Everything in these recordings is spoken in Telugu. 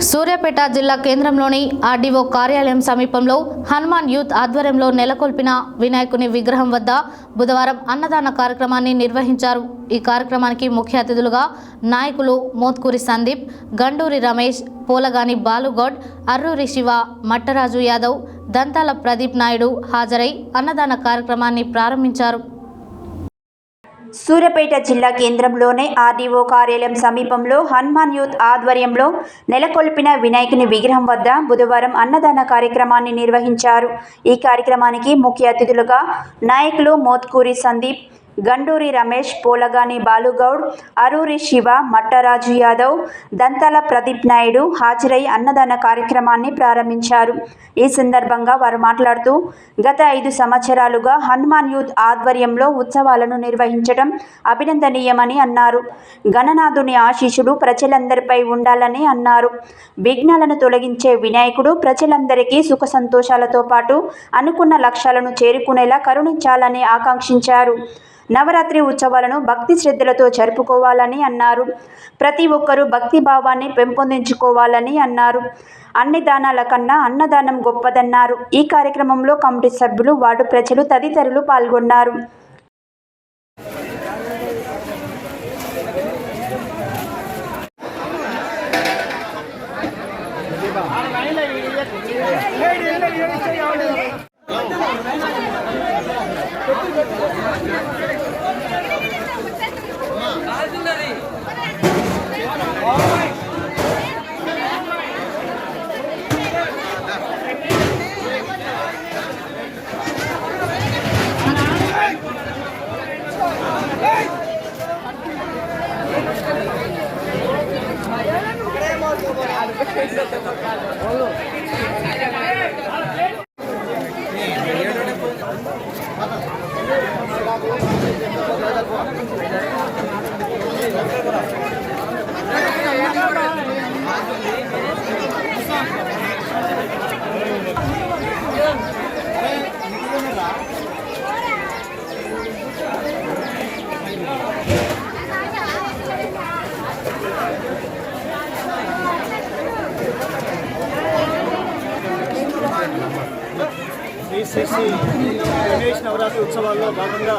సూర్యాపేట జిల్లా కేంద్రంలోని ఆర్డీఓ కార్యాలయం సమీపంలో హనుమాన్ యూత్ ఆధ్వర్యంలో నెలకొల్పిన వినాయకుని విగ్రహం వద్ద బుధవారం అన్నదాన కార్యక్రమాన్ని నిర్వహించారు। ఈ కార్యక్రమానికి ముఖ్య అతిథులుగా నాయకులు మోత్కూరి సందీప్, గండూరి రమేష్, పోలగాని బాలుగౌడ్, అర్రూరి శివ, మట్టరాజు యాదవ్, దంతాల ప్రదీప్ నాయుడు హాజరై అన్నదాన కార్యక్రమాన్ని ప్రారంభించారు। సూర్యాపేట జిల్లా కేంద్రంలోని ఆర్డీఓ కార్యాలయం సమీపంలో హనుమాన్ యూత్ ఆధ్వర్యంలో నెలకొల్పిన వినాయకుని విగ్రహం వద్ద బుధవారం అన్నదాన కార్యక్రమాన్ని నిర్వహించారు। ఈ కార్యక్రమానికి ముఖ్య అతిథులుగా నాయకులు మోత్కూరి సందీప్, గండూరి రమేష్, పోలగాని బాలుగౌడ్, అరూరి శివ, మట్టరాజు యాదవ్, దంతాల ప్రదీప్ నాయుడు హాజరై అన్నదాన కార్యక్రమాన్ని ప్రారంభించారు। ఈ సందర్భంగా వారు మాట్లాడుతూ గత 5 సంవత్సరాలుగా హనుమాన్ యూత్ ఆధ్వర్యంలో ఉత్సవాలను నిర్వహించడం అభినందనీయమని అన్నారు। గణనాథుని ఆశీస్సులు ప్రజలందరిపై ఉండాలని అన్నారు। విఘ్నాలను తొలగించే వినాయకుడు ప్రజలందరికీ సుఖ సంతోషాలతో పాటు అనుకున్న లక్ష్యాలను చేరుకునేలా కరుణించాలని ఆకాంక్షించారు। నవరాత్రి ఉత్సవాలను భక్తి శ్రద్ధలతో జరుపుకోవాలని అన్నారు। ప్రతి ఒక్కరూ భక్తి భావాన్ని పెంపొందించుకోవాలని అన్నారు। అన్ని దానాల కన్నా అన్నదానం గొప్పదన్నారు। ఈ కార్యక్రమంలో కమిటీ సభ్యులు, వార్డు ప్రజలు తదితరులు పాల్గొన్నారు। శ్రీ గణేష్ నవరాత్రి ఉత్సవాల్లో భాగంగా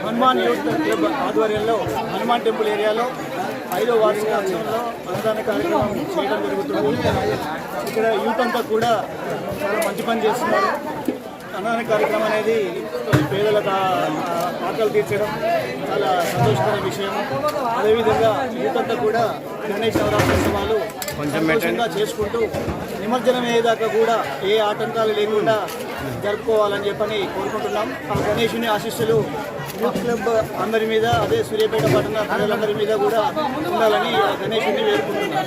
హనుమాన్ యూత్ క్లబ్ ఆధ్వర్యంలో హనుమాన్ టెంపుల్ ఏరియాలో 5వ వార్షికోత్సవంలో అన్నదాన కార్యక్రమం చేయడం జరుగుతుంది। ఇక్కడ యూత్ అంతా కూడా చాలా మంచి పని చేస్తున్నారు। అన్నదాన కార్యక్రమం అనేది పేదలకు ఆకలి తీర్చడం చాలా సంతోషకర విషయం। అదేవిధంగా యూత్ అంతా కూడా గణేష్ నవరాత్రి ఉత్సవాలు సంతోషంగా చేసుకుంటూ నిమజ్జనం అయ్యేదాకా కూడా ఏ ఆటంకాలు లేకుండా జరుపుకోవాలని చెప్పని కోరుకుంటున్నాం। ఆ గణేషుని ఆశీస్సులు యూత్ క్లబ్ అందరి మీద, అదే సూర్యాపేట పట్టణ ప్రజలందరి మీద కూడా ఉండాలని గణేషుని వేడుకుంటున్నాం।